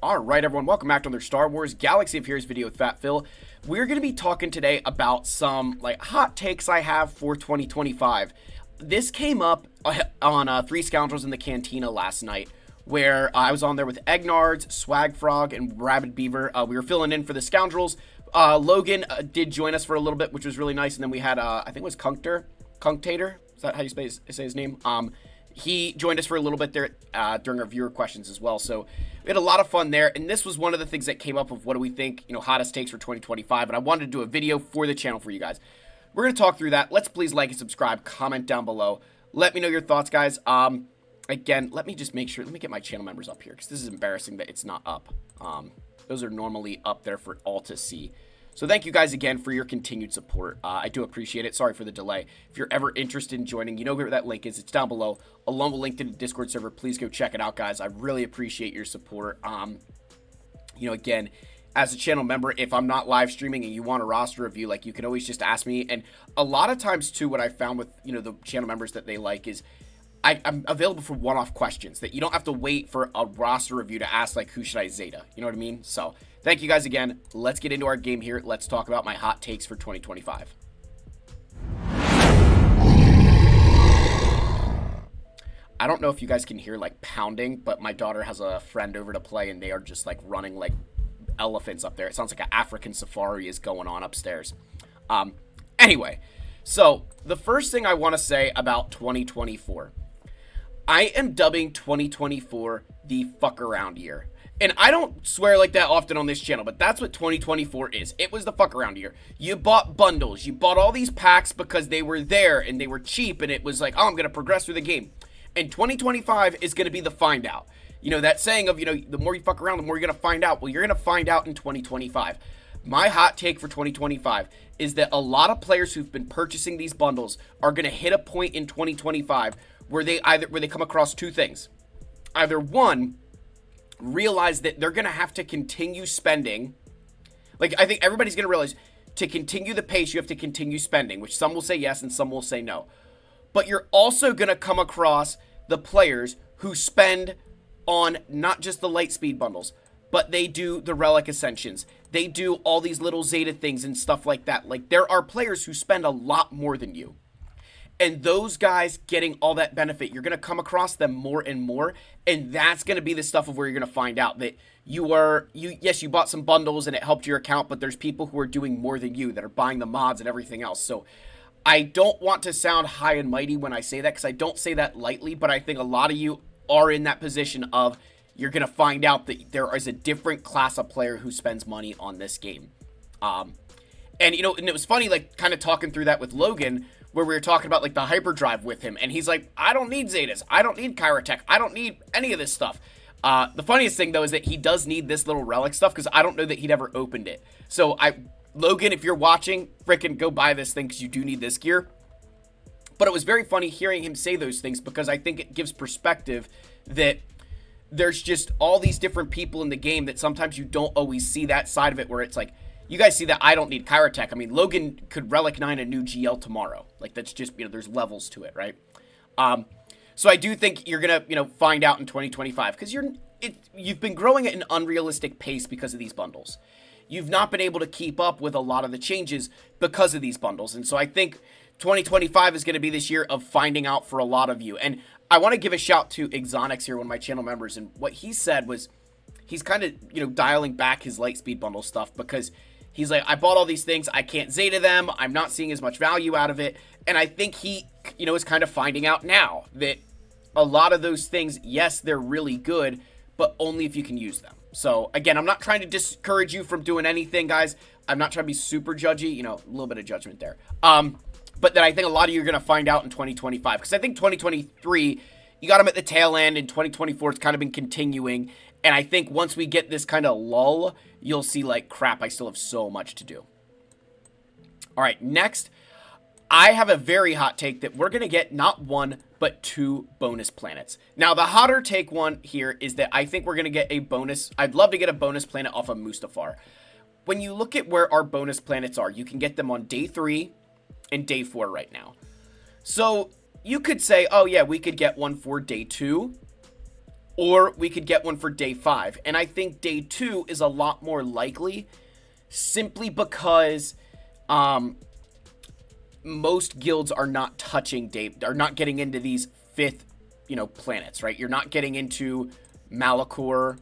Alright everyone, welcome back to another Star Wars Galaxy of Heroes video with Fat Phil. We're going to be talking today about some hot takes I have for 2025. This came up on Three Scoundrels in the Cantina last night, where I was on there with Eggnards, Swag Frog, and Rabid Beaver. We were filling in for the Scoundrels. Logan did join us for a little bit, which was really nice, and then we had, I think it was Cunctator, is that how you say his name? He joined us for a little bit there during our viewer questions as well. So we had a lot of fun there. And this was one of the things that came up of what do we think, hottest takes for 2025. And I wanted to do a video for the channel for you guys. We're going to talk through that. Let's please like and subscribe, comment down below. Let me know your thoughts, guys. Again, let me just make sure, let me get my channel members up here because this is embarrassing that it's not up. Those are normally up there for all to see. So thank you guys again for your continued support. I do appreciate it. Sorry for the delay. If you're ever interested in joining, you know where that link is. It's down below, along with a link to the Discord server. Please go check it out, guys. I really appreciate your support. Again, as a channel member, if I'm not live streaming and you want a roster review, you can always just ask me. And a lot of times, too, what I found with, the channel members that they like is I'm available for one-off questions that you don't have to wait for a roster review to ask, who should I Zeta? You know what I mean? So thank you guys again. Let's get into our game here. Let's talk about my hot takes for 2025. I don't know if you guys can hear pounding, but my daughter has a friend over to play and they are just running like elephants up there. It sounds like an African safari is going on upstairs. Anyway, so the first thing I want to say about 2024. I am dubbing 2024 the fuck around year. And I don't swear like that often on this channel, but that's what 2024 is. It was the fuck around year. You bought bundles. You bought all these packs because they were there and they were cheap and it was oh, I'm going to progress through the game. And 2025 is going to be the find out. That saying of, the more you fuck around, the more you're going to find out. Well, you're going to find out in 2025. My hot take for 2025 is that a lot of players who've been purchasing these bundles are going to hit a point in 2025 where they come across two things. Either one, realize that they're going to have to continue spending. I think everybody's going to realize to continue the pace, you have to continue spending, which some will say yes and some will say no. But you're also going to come across the players who spend on not just the light speed bundles, but they do the Relic Ascensions. They do all these little Zeta things and stuff like that. There are players who spend a lot more than you. And those guys getting all that benefit, you're going to come across them more and more. And that's going to be the stuff of where you're going to find out that yes, you bought some bundles and it helped your account, but there's people who are doing more than you that are buying the mods and everything else. So I don't want to sound high and mighty when I say that because I don't say that lightly, but I think a lot of you are in that position of you're going to find out that there is a different class of player who spends money on this game. And it was funny, kind of talking through that with Logan, where we were talking about the hyperdrive with him, and he's like, I don't need Zetas, I don't need Kyrotech, I don't need any of this stuff. The funniest thing though is that he does need this little relic stuff because I don't know that he'd ever opened it. So Logan, if you're watching, frickin' go buy this thing because you do need this gear. But it was very funny hearing him say those things because I think it gives perspective that there's just all these different people in the game that sometimes you don't always see that side of it where it's you guys see that I don't need Kyrotech. I mean, Logan could Relic 9 a new GL tomorrow. That's just, there's levels to it, right? So I do think you're going to, find out in 2025 because you've been growing at an unrealistic pace because of these bundles. You've not been able to keep up with a lot of the changes because of these bundles. And so I think 2025 is going to be this year of finding out for a lot of you. And I want to give a shout to Exonix here, one of my channel members. And what he said was he's kind of, dialing back his Lightspeed bundle stuff because he's like, I bought all these things. I can't Zeta them. I'm not seeing as much value out of it. And I think he, is kind of finding out now that a lot of those things, yes, they're really good, but only if you can use them. So again, I'm not trying to discourage you from doing anything, guys. I'm not trying to be super judgy, a little bit of judgment there. But that I think a lot of you are going to find out in 2025. Because I think 2023, you got them at the tail end. And 2024, it's kind of been continuing. And I think once we get this kind of lull, you'll see crap, I still have so much to do. All right, next, I have a very hot take that we're going to get not one, but two bonus planets. Now, the hotter take one here is that I think we're going to get a bonus. I'd love to get a bonus planet off of Mustafar. When you look at where our bonus planets are, you can get them on day 3 and day 4 right now. So you could say, oh yeah, we could get one for day 2. or we could get one for day 5. And I think day 2 is a lot more likely, simply because most guilds are not touching are not getting into these 5th, planets, right? You're not getting into Malachor,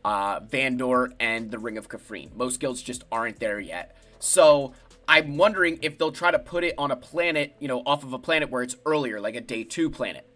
Vandor, and the Ring of Khafreen. Most guilds just aren't there yet. So I'm wondering if they'll try to put it on a planet, off of a planet where it's earlier, like a day 2 planet.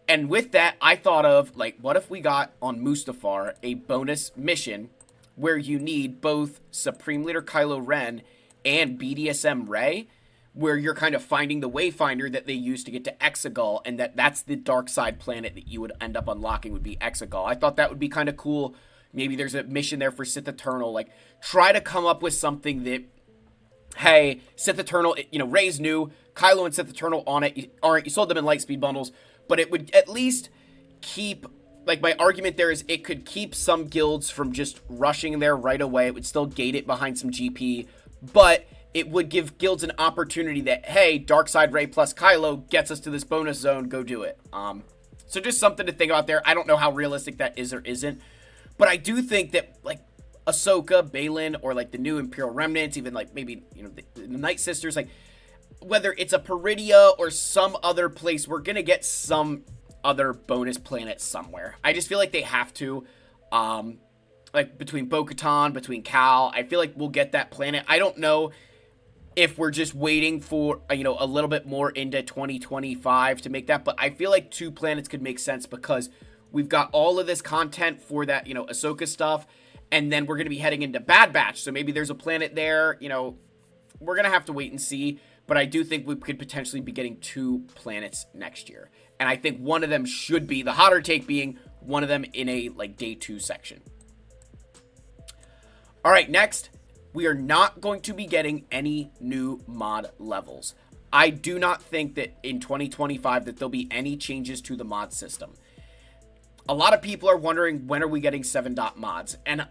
And with that, I thought of, what if we got on Mustafar a bonus mission where you need both Supreme Leader Kylo Ren and BDSM Rey, where you're kind of finding the Wayfinder that they use to get to Exegol, and that's the dark side planet that you would end up unlocking would be Exegol. I thought that would be kind of cool. Maybe there's a mission there for Sith Eternal. Try to come up with something that, hey, Sith Eternal, Rey's new, Kylo and Sith Eternal on it aren't. You sold them in Lightspeed bundles, but it would at least keep, my argument there is it could keep some guilds from just rushing there right away. It would still gate it behind some GP, but it would give guilds an opportunity that, hey, Darkside Rey plus Kylo gets us to this bonus zone, go do it. So just something to think about there. I don't know how realistic that is or isn't, but I do think that, Ahsoka, Balin, or, the new Imperial Remnants, even, maybe, the Night Sisters, whether it's a Peridia or some other place, we're gonna get some other bonus planet somewhere. I just feel like they have to, between Bo-Katan, between Cal, I feel like we'll get that planet. I don't know if we're just waiting for, a little bit more into 2025 to make that, but I feel like 2 planets could make sense because we've got all of this content for that, Ahsoka stuff, and then we're gonna be heading into Bad Batch, so maybe there's a planet there, we're gonna have to wait and see. But I do think we could potentially be getting 2 planets next year. And I think one of them should be, the hotter take being one of them in a, day 2 section. All right, next, we are not going to be getting any new mod levels. I do not think that in 2025 that there'll be any changes to the mod system. A lot of people are wondering, when are we getting 7 dot mods? And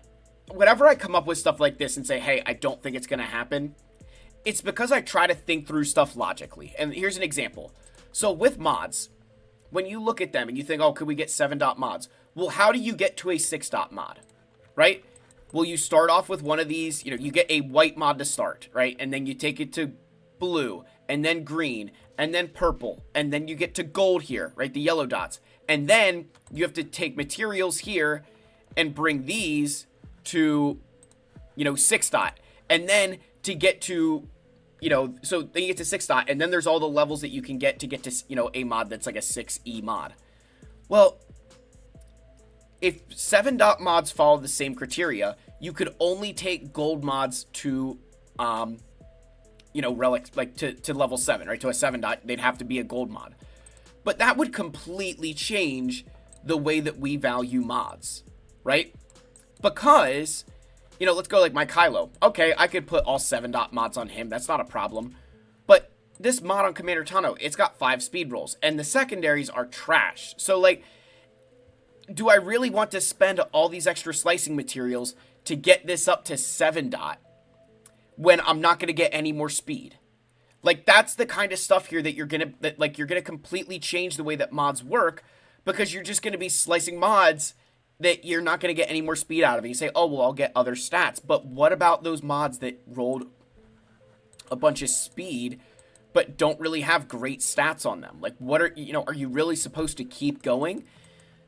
whenever I come up with stuff like this and say, hey, I don't think it's going to happen, it's because I try to think through stuff logically. And here's an example. So with mods, when you look at them and you think, oh, could we get 7 dot mods? Well, how do you get to a 6 dot mod, right? Well, you start off with one of these, you get a white mod to start, right? And then you take it to blue, and then green, and then purple, and then you get to gold here, right? The yellow dots. And then you have to take materials here and bring these to, 6 dot. And then to get to, so then you get to 6 dot, and then there's all the levels that you can get to, a mod that's like a 6E mod. Well, if 7 dot mods follow the same criteria, you could only take gold mods to, Relic, to level 7, right? To a 7 dot, they'd have to be a gold mod. But that would completely change the way that we value mods, right? Because, let's go my Kylo. Okay, I could put all 7 dot mods on him. That's not a problem. But this mod on Commander Tano, it's got 5 speed rolls, and the secondaries are trash. So, do I really want to spend all these extra slicing materials to get this up to 7 dot when I'm not going to get any more speed? That's the kind of stuff here that you're going to completely change the way that mods work, because you're just going to be slicing mods that you're not going to get any more speed out of. And you say, oh, well, I'll get other stats. But what about those mods that rolled a bunch of speed but don't really have great stats on them? What are you really supposed to keep going?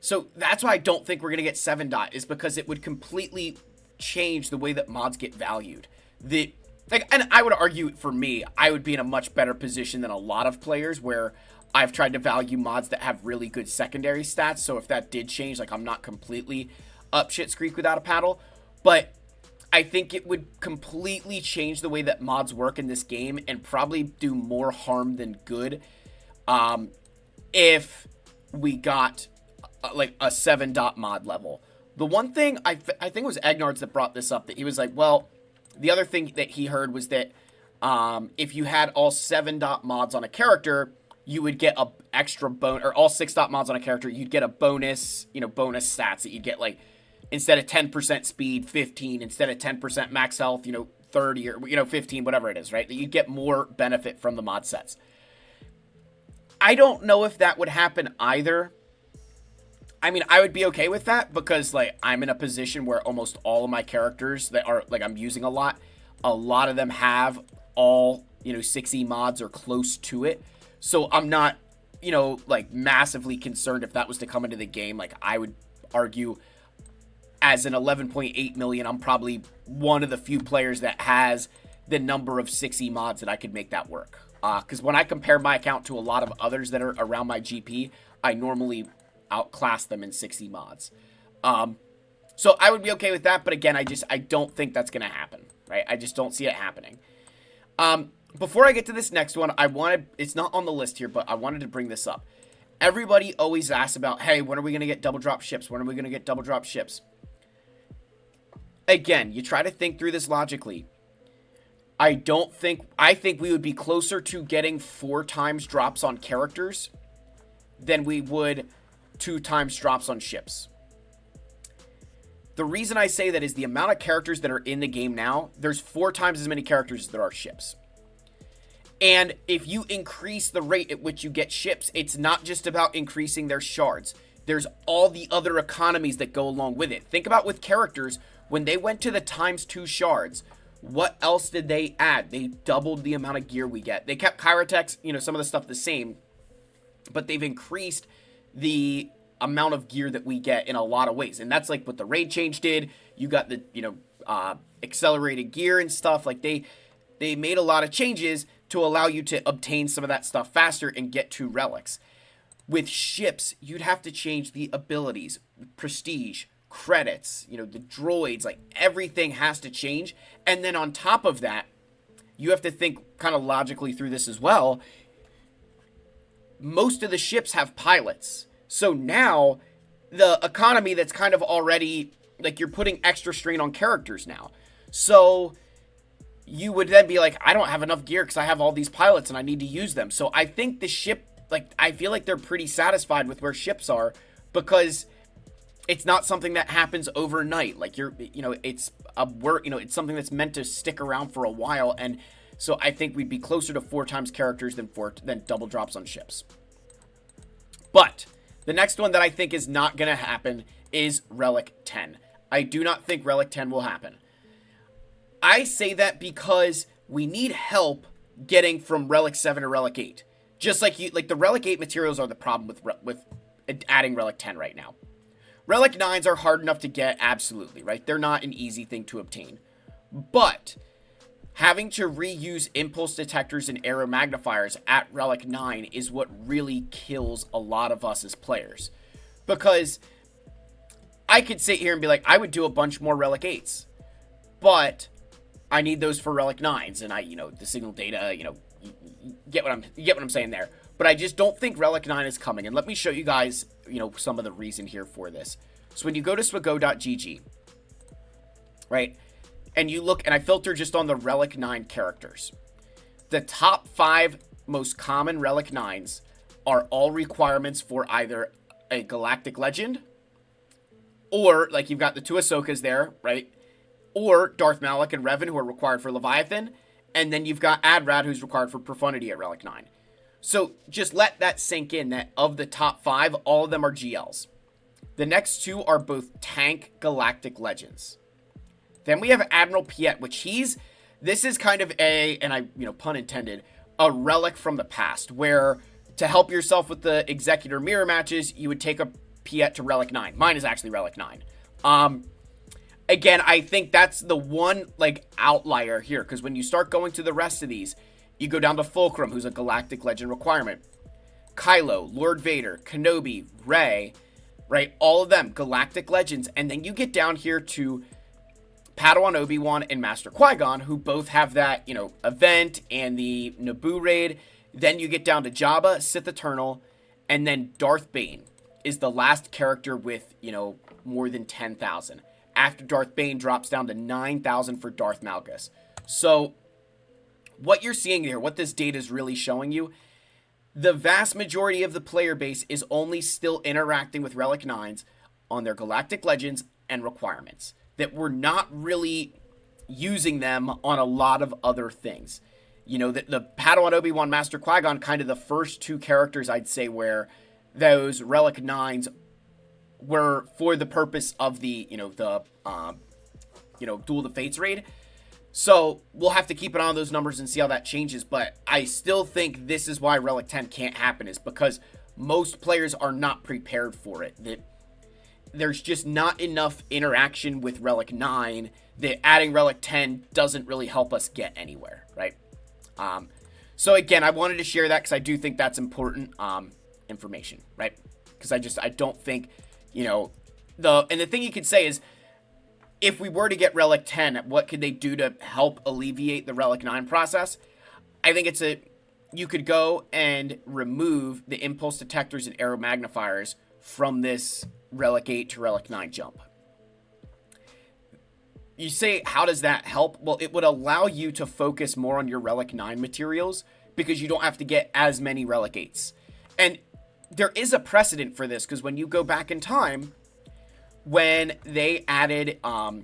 So that's why I don't think we're going to get 7 dot, is because it would completely change the way that mods get valued. And I would argue, for me, I would be in a much better position than a lot of players where I've tried to value mods that have really good secondary stats. So if that did change, I'm not completely up shit's creek without a paddle. But I think it would completely change the way that mods work in this game and probably do more harm than good if we got a 7 dot mod level. The one thing I think it was Agnards that brought this up, that he was like, well, the other thing that he heard was that if you had all 7 dot mods on a character, you would get a extra bonus, or all 6 dot mods on a character, you'd get a bonus, bonus stats that you'd get, instead of 10% speed, 15, instead of 10% max health, 30 or, 15, whatever it is, right? That you'd get more benefit from the mod sets. I don't know if that would happen either. I mean, I would be okay with that because like I'm in a position where almost all of my characters that are like I'm using a lot of them have all, 6E mods or close to it. So I'm not, like massively concerned if that was to come into the game. Like I would argue as an 11.8 million, I'm probably one of the few players that has the number of 6E mods that I could make that work. Because when I compare my account to a lot of others that are around my GP, I normally outclass them in 6E mods. So I would be okay with that, but again, I don't think that's going to happen, right? I just don't see it happening. Before I get to this next one, it's not on the list here, but I wanted to bring this up. Everybody always asks about, hey, when are we going to get double drop ships? When are we going to get double drop ships? Again, you try to think through this logically. I think we would be closer to getting 4 times drops on characters than we would 2 times drops on ships. The reason I say that is the amount of characters that are in the game now, there's 4 times as many characters as there are ships. And if you increase the rate at which you get ships, it's not just about increasing their shards. There's all the other economies that go along with it. Think about with characters, when they went to the ×2 shards, what else did they add? They doubled the amount of gear we get. They kept Kyrotex, some of the stuff the same, but they've increased the amount of gear that we get in a lot of ways. And that's like what the raid change did. You got the, accelerated gear and stuff. Like they made a lot of changes to allow you to obtain some of that stuff faster and get to relics. With ships, you'd have to change the abilities, prestige, credits, the droids, like everything has to change. And then on top of that, you have to think kind of logically through this as well. Most of the ships have pilots. So now the economy that's kind of already, like you're putting extra strain on characters now. So you would then be like, I don't have enough gear because I have all these pilots and I need to use them. So I think the ship, like, I feel like they're pretty satisfied with where ships are because it's not something that happens overnight. Like it's a work, it's something that's meant to stick around for a while. And so I think we'd be closer to 4 times characters than double drops on ships. But the next one that I think is not going to happen is Relic 10. I do not think Relic 10 will happen. I say that because we need help getting from Relic 7 to Relic 8. Just like the Relic 8 materials are the problem with adding Relic 10 right now. Relic 9s are hard enough to get, absolutely, right? They're not an easy thing to obtain. But having to reuse impulse detectors and arrow magnifiers at Relic 9 is what really kills a lot of us as players. Because I could sit here and be like, I would do a bunch more Relic 8s. But I need those for Relic 9s. And the signal data, you get what I'm saying there. But I just don't think Relic 9 is coming. And let me show you guys, some of the reason here for this. So when you go to swago.gg, right, and you look, and I filter just on the Relic 9 characters. The top 5 most common Relic 9s are all requirements for either a Galactic Legend, or, like, you've got the 2 Ahsokas there, right, or Darth Malak and Revan, who are required for Leviathan, and then you've got Adrad, who's required for Profundity at Relic 9. So just let that sink in that of the top 5, all of them are GLs. The next 2 are both tank Galactic Legends. Then we have Admiral Piet, which this is kind of and I, pun intended, a relic from the past, where to help yourself with the Executor mirror matches, you would take a Piet to Relic 9. Mine is actually Relic 9. Again, I think that's the one, outlier here, because when you start going to the rest of these, you go down to Fulcrum, who's a Galactic Legend requirement. Kylo, Lord Vader, Kenobi, Rey, right? All of them, Galactic Legends. And then you get down here to Padawan Obi-Wan and Master Qui-Gon, who both have that, event and the Naboo raid. Then you get down to Jabba, Sith Eternal, and then Darth Bane is the last character with, more than 10,000. After Darth Bane drops down to 9,000 for Darth Malgus. So what you're seeing here, what this data is really showing you, the vast majority of the player base is only still interacting with Relic 9s on their Galactic Legends and requirements. That we're not really using them on a lot of other things. The Padawan Obi-Wan, Master Qui-Gon, kind of the first 2 characters I'd say where those Relic 9s were for the purpose of the, Duel of the Fates raid. So we'll have to keep an eye on those numbers and see how that changes. But I still think this is why Relic 10 can't happen, is because most players are not prepared for it. That there's just not enough interaction with Relic 9 that adding Relic 10 doesn't really help us get anywhere, right? So again, I wanted to share that because I do think that's important information, right? Because I don't think, and the thing you could say is, if we were to get Relic 10, what could they do to help alleviate the Relic 9 process? I think you could go and remove the impulse detectors and arrow magnifiers from this Relic 8 to Relic 9 jump. You say, how does that help? Well, it would allow you to focus more on your Relic 9 materials because you don't have to get as many Relic 8s. And there is a precedent for this, because when you go back in time, when they added, I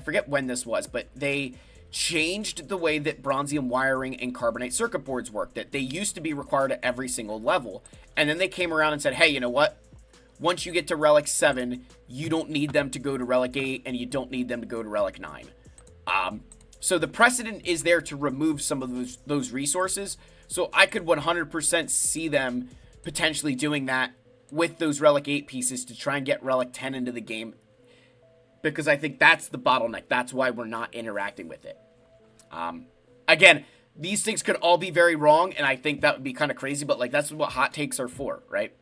forget when this was, but they changed the way that bronzium wiring and carbonite circuit boards worked. That they used to be required at every single level. And then they came around and said, hey, you know what? Once you get to Relic 7, you don't need them to go to Relic 8, and you don't need them to go to Relic 9. So the precedent is there to remove some of those resources. So I could 100% see them potentially doing that with those Relic 8 pieces to try and get Relic 10 into the game, because I think that's the bottleneck. That's why we're not interacting with it. Again, these things could all be very wrong, and I think that would be kind of crazy, but like that's what hot takes are for, right?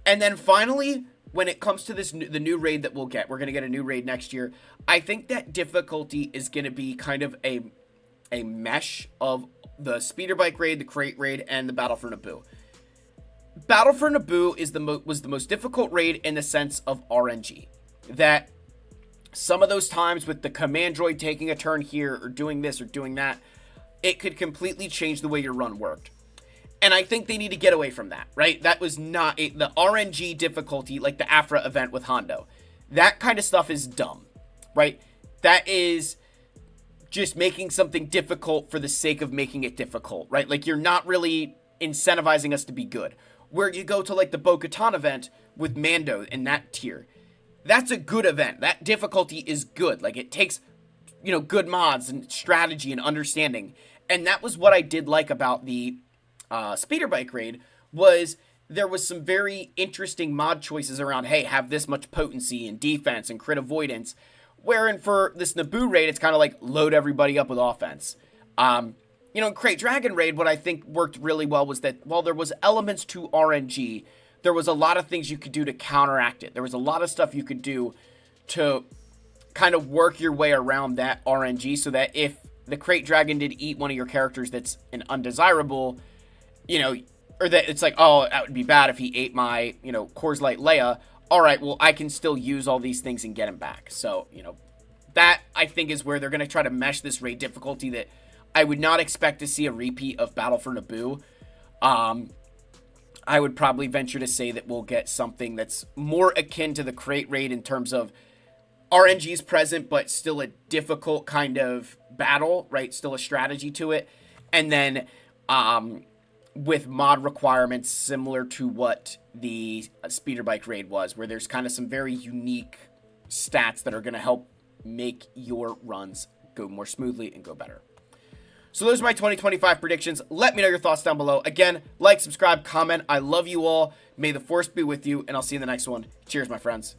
And then finally, when it comes to the new raid that we're going to get a new raid next year. I think that difficulty is going to be kind of a mesh of the speeder bike raid, the crate raid, and the Battle for Naboo. Battle for Naboo was the most difficult raid in the sense of RNG. That some of those times with the command droid taking a turn here or doing this or doing that, it could completely change the way your run worked. And I think they need to get away from that, right? That was not the RNG difficulty, like the Afra event with Hondo. That kind of stuff is dumb, right? That is just making something difficult for the sake of making it difficult, right? Like you're not really incentivizing us to be good. Where you go to like the Bo-Katan event with Mando in that tier, that's a good event. That difficulty is good. Like it takes, good mods and strategy and understanding. And that was what I did like about the speeder bike raid, was there was some very interesting mod choices around, hey, have this much potency and defense and crit avoidance. Wherein for this Naboo raid, it's kind of like load everybody up with offense. In Crate Dragon Raid, what I think worked really well was that while there was elements to RNG, there was a lot of things you could do to counteract it. There was a lot of stuff you could do to kind of work your way around that RNG so that if the Crate Dragon did eat one of your characters that's an undesirable, or that it's like, oh, that would be bad if he ate my, Coors Light Leia. All right, well, I can still use all these things and get him back. So, that I think is where they're going to try to mesh this raid difficulty that I would not expect to see a repeat of Battle for Naboo. I would probably venture to say that we'll get something that's more akin to the crate raid in terms of RNG's present, but still a difficult kind of battle, right? Still a strategy to it. And then with mod requirements similar to what the speeder bike raid was, where there's kind of some very unique stats that are going to help make your runs go more smoothly and go better. So those are my 2025 predictions. Let me know your thoughts down below. Again, like, subscribe, comment. I love you all. May the force be with you, and I'll see you in the next one. Cheers, my friends.